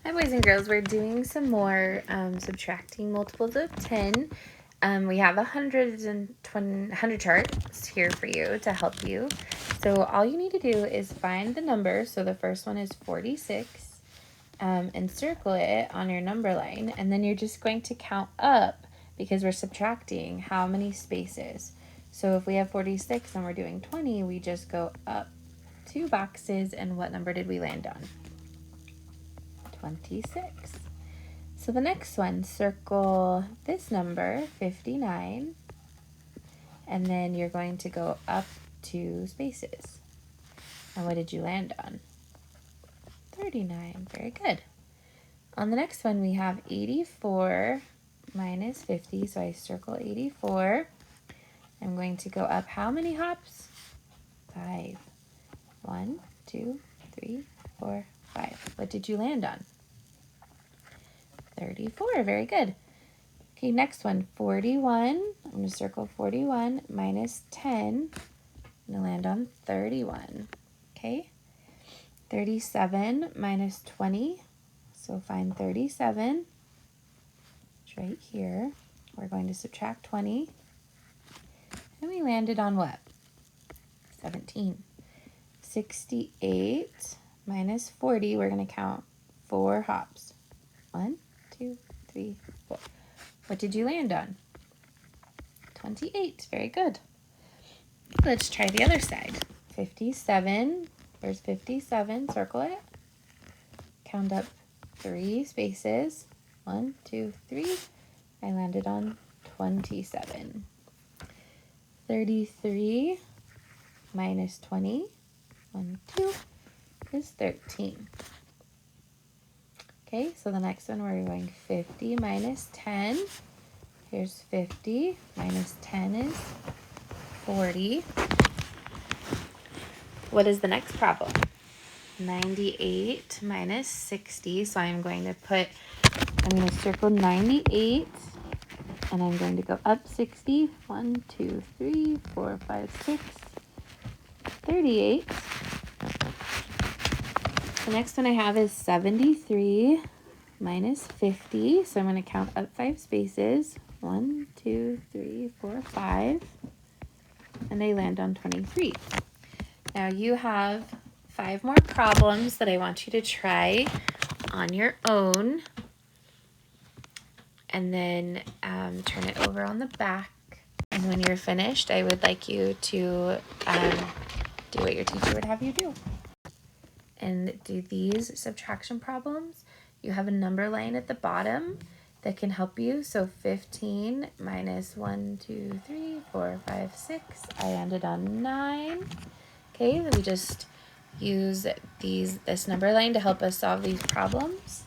Hi boys and girls, we're doing some more subtracting multiples of 10. We have 100 charts here for you to help you. So all you need to do is find the number. So the first one is 46 and circle it on your number line. And then you're just going to count up because we're subtracting how many spaces. So if we have 46 and we're doing 20, we just go up 2 boxes. And what number did we land on? 26. So the next one, circle this number, 59, and then you're going to go up 2 spaces. And what did you land on? 39. Very good. On the next one, we have 84 minus 50, so I circle 84. I'm going to go up how many hops? 5. 1, 2, 3, 4, 5. What did you land on? 34. Very good. Okay, next one, 41. I'm going to circle 41 minus 10. I'm going to land on 31. Okay. 37 minus 20. So find 37. It's right here. We're going to subtract 20. And we landed on what? 17. 68 minus 40. We're going to count 4 hops. 1, 2, 3, 4. What did you land on? 28. Very good. Let's try the other side. 57. There's 57. Circle it. Count up 3 spaces. 1, 2, 3. I landed on 27. 33 minus 20. 1, 2 is 13. Okay, so the next one we're going 50 minus 10. Here's 50 minus 10 is 40. What is the next problem? 98 minus 60. So I'm going to circle 98 and I'm going to go up 60. 1, 2, 3, 4, 5, 6, 38. The next one I have is 73 minus 50. So I'm going to count up 5 spaces. 1, 2, 3, 4, 5. And I land on 23. Now you have 5 more problems that I want you to try on your own. And then turn it over on the back. And when you're finished, I would like you to do what your teacher would have you do. And do these subtraction problems. You have a number line at the bottom that can help you. So 15 minus 1, 2, 3, 4, 5, 6. I landed on 9. Okay, we just use this number line to help us solve these problems.